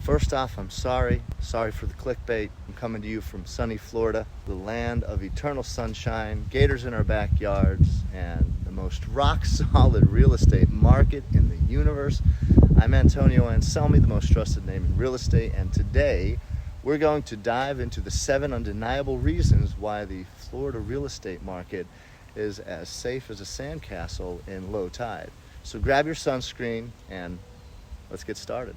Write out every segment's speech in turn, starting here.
First off, I'm sorry for the clickbait. I'm coming to you from sunny Florida, the land of eternal sunshine, gators in our backyards, and the most rock-solid real estate market in the universe. I'm Antonio Anselmi, the most trusted name in real estate, and today we're going to dive into the 7 undeniable reasons why the Florida real estate market is as safe as a sandcastle in low tide. So grab your sunscreen and let's get started.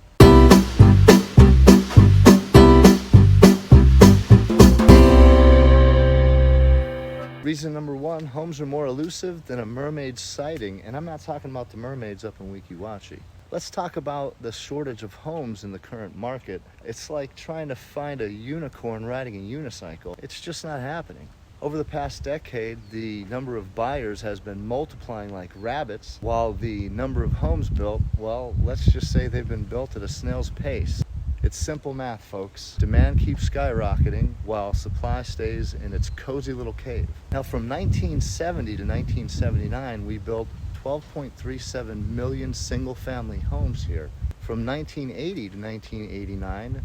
Reason number 1, homes are more elusive than a mermaid sighting. And I'm not talking about the mermaids up in Weeki Wachee. Let's talk about the shortage of homes in the current market. It's like trying to find a unicorn riding a unicycle. It's just not happening. Over the past decade, the number of buyers has been multiplying like rabbits, while the number of homes built, well, let's just say they've been built at a snail's pace. It's simple math, folks. Demand keeps skyrocketing while supply stays in its cozy little cave. Now, from 1970 to 1979, we built 12.37 million single-family homes here. From 1980 to 1989,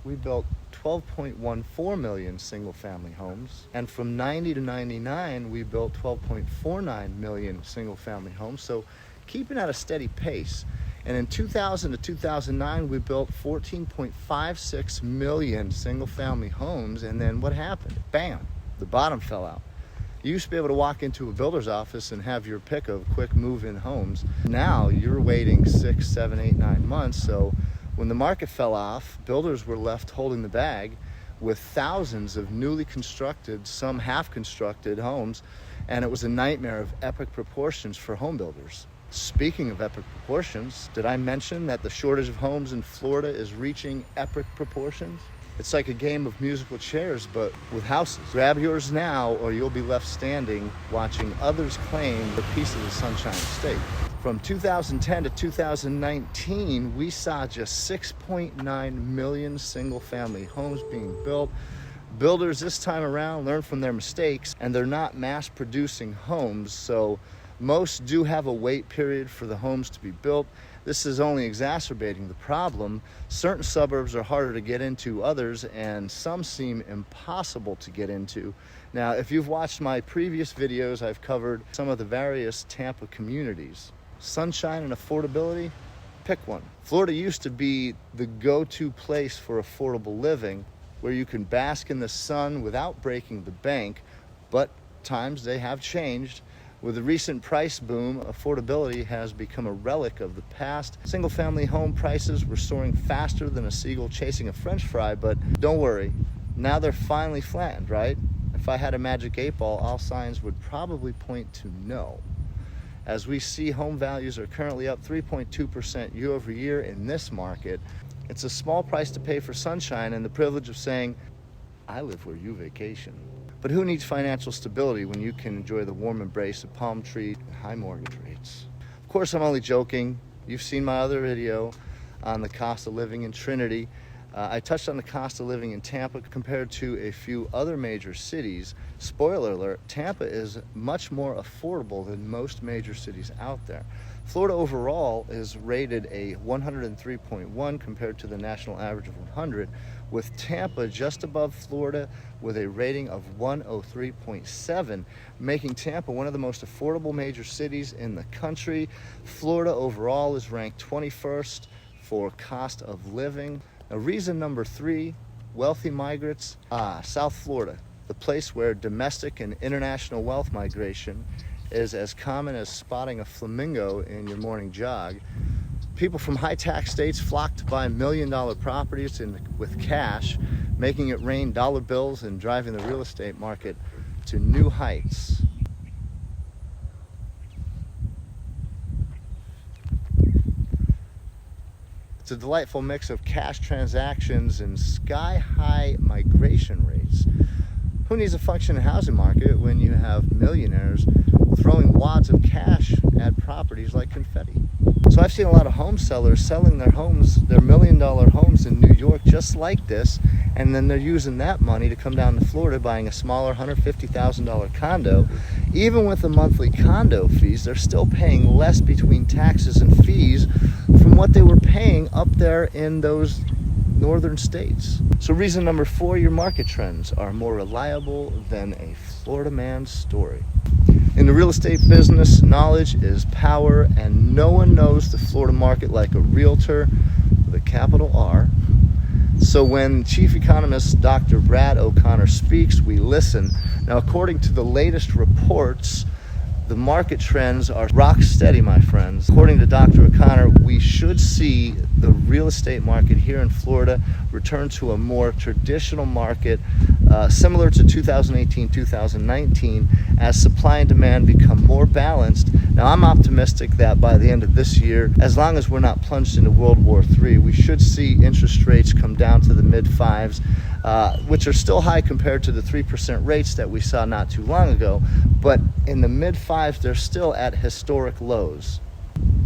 we built 12.14 million single-family homes. And from 90 to 99, we built 12.49 million single-family homes. So keeping at a steady pace. And in 2000 to 2009, we built 14.56 million single-family homes. And then what happened? Bam, the bottom fell out. You used to be able to walk into a builder's office and have your pick of quick move-in homes. Now you're waiting 6, 7, 8, 9 months. So when the market fell off, builders were left holding the bag with thousands of newly constructed, some half-constructed homes. And it was a nightmare of epic proportions for home builders. Speaking of epic proportions, did I mention that the shortage of homes in Florida is reaching epic proportions? It's like a game of musical chairs, but with houses. Grab yours now, or you'll be left standing watching others claim a piece of the Sunshine State. From 2010 to 2019, we saw just 6.9 million single-family homes being built. Builders this time around learned from their mistakes, and they're not mass-producing homes, so most do have a wait period for the homes to be built. This is only exacerbating the problem. Certain suburbs are harder to get into others, and some seem impossible to get into. Now, if you've watched my previous videos, I've covered some of the various Tampa communities. Sunshine and affordability, pick one. Florida used to be the go-to place for affordable living, where you can bask in the sun without breaking the bank, but times they have changed. With the recent price boom, affordability has become a relic of the past. Single-family home prices were soaring faster than a seagull chasing a French fry, but don't worry, now they're finally flattened, right? If I had a magic 8-ball, all signs would probably point to no. As we see, home values are currently up 3.2% year over year in this market. It's a small price to pay for sunshine and the privilege of saying, I live where you vacation. But who needs financial stability when you can enjoy the warm embrace of palm tree and high mortgage rates? Of course, I'm only joking. You've seen my other video on the cost of living in Trinity. I touched on the cost of living in Tampa compared to a few other major cities. Spoiler alert, Tampa is much more affordable than most major cities out there. Florida overall is rated a 103.1 compared to the national average of 100, with Tampa just above Florida with a rating of 103.7, making Tampa one of the most affordable major cities in the country. Florida overall is ranked 21st for cost of living. Now, reason number 3, wealthy migrants. South Florida, the place where domestic and international wealth migration is as common as spotting a flamingo in your morning jog. People from high-tax states flock to buy million-dollar properties with cash, making it rain dollar bills and driving the real estate market to new heights. It's a delightful mix of cash transactions and sky-high migration rates. Who needs a functioning housing market when you have millionaires throwing wads of cash at properties like confetti? So I've seen a lot of home sellers selling their homes, their million-dollar homes in New York just like this, and then they're using that money to come down to Florida buying a smaller $150,000 condo. Even with the monthly condo fees, they're still paying less between taxes and fees from what they were paying up there in those northern states. So reason number 4, your market trends are more reliable than a Florida man's story. In the real estate business, knowledge is power, and no one knows the Florida market like a realtor with a capital R. So when Chief Economist Dr. Brad O'Connor speaks, we listen. Now, according to the latest reports, the market trends are rock steady, my friends. According to Dr. O'Connor, we should see the real estate market here in Florida return to a more traditional market, similar to 2018-2019, as supply and demand become more balanced. Now, I'm optimistic that by the end of this year, as long as we're not plunged into World War III, we should see interest rates come down to the mid-5s, which are still high compared to the 3% rates that we saw not too long ago. But in the mid-5s, they're still at historic lows.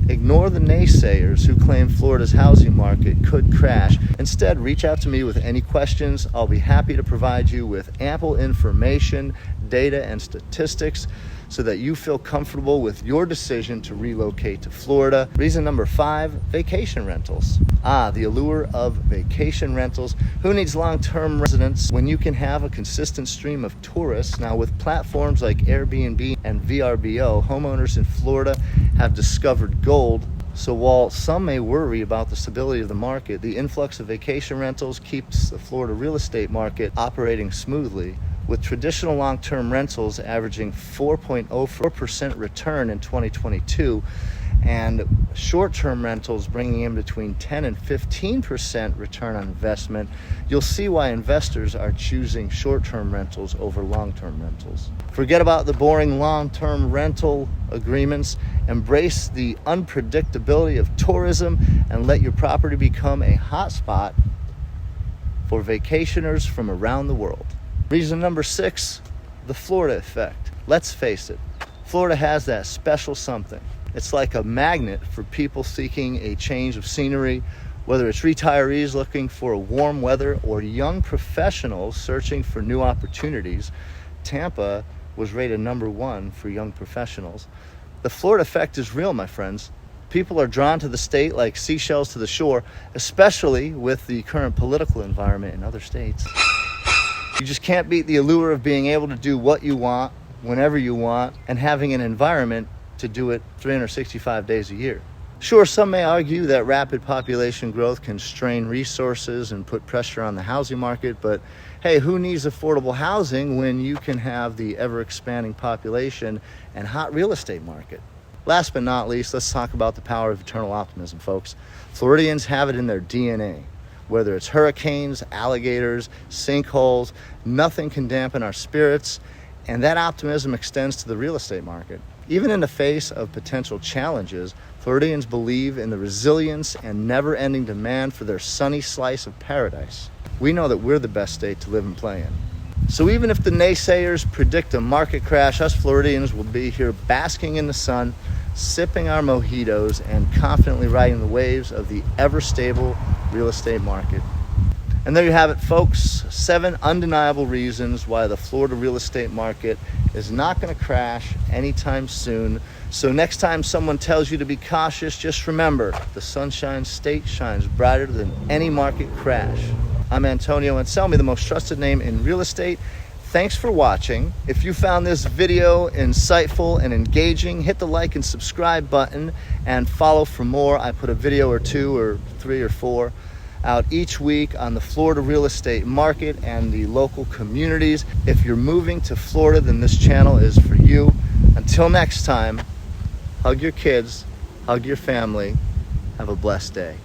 Ignore the naysayers who claim Florida's housing market could crash. Instead, reach out to me with any questions. I'll be happy to provide you with ample information, data, and statistics so that you feel comfortable with your decision to relocate to Florida. Reason number 5, vacation rentals. The allure of vacation rentals. Who needs long-term residents when you can have a consistent stream of tourists? Now, with platforms like Airbnb and VRBO, homeowners in Florida have discovered gold. So while some may worry about the stability of the market, the influx of vacation rentals keeps the Florida real estate market operating smoothly, with traditional long-term rentals averaging 4.04% return in 2022, and short-term rentals bringing in between 10 and 15% return on investment. You'll see why investors are choosing short-term rentals over long-term rentals. Forget about the boring long-term rental agreements. Embrace the unpredictability of tourism and let your property become a hotspot for vacationers from around the world. Reason number 6, the Florida effect. Let's face it, Florida has that special something. It's like a magnet for people seeking a change of scenery, whether it's retirees looking for warm weather or young professionals searching for new opportunities. Tampa was rated number 1 for young professionals. The Florida effect is real, my friends. People are drawn to the state like seashells to the shore, especially with the current political environment in other states. You just can't beat the allure of being able to do what you want, whenever you want, and having an environment to do it 365 days a year. Sure, some may argue that rapid population growth can strain resources and put pressure on the housing market, but hey, who needs affordable housing when you can have the ever-expanding population and hot real estate market? Last but not least, let's talk about the power of eternal optimism, folks. Floridians have it in their DNA. Whether it's hurricanes, alligators, sinkholes, nothing can dampen our spirits, and that optimism extends to the real estate market. Even in the face of potential challenges, Floridians believe in the resilience and never-ending demand for their sunny slice of paradise. We know that we're the best state to live and play in. So even if the naysayers predict a market crash, us Floridians will be here basking in the sun, sipping our mojitos, and confidently riding the waves of the ever-stable real estate market. And there you have it, folks. 7 undeniable reasons why the Florida real estate market is not going to crash anytime soon. So next time someone tells you to be cautious, just remember, the Sunshine State shines brighter than any market crash. I'm Antonio Anselmi, the most trusted name in real estate. Thanks for watching. If you found this video insightful and engaging, hit the like and subscribe button and follow for more. I put a video or 2 or 3 or 4 out each week on the Florida real estate market and the local communities. If you're moving to Florida, then this channel is for you. Until next time, hug your kids, hug your family. Have a blessed day.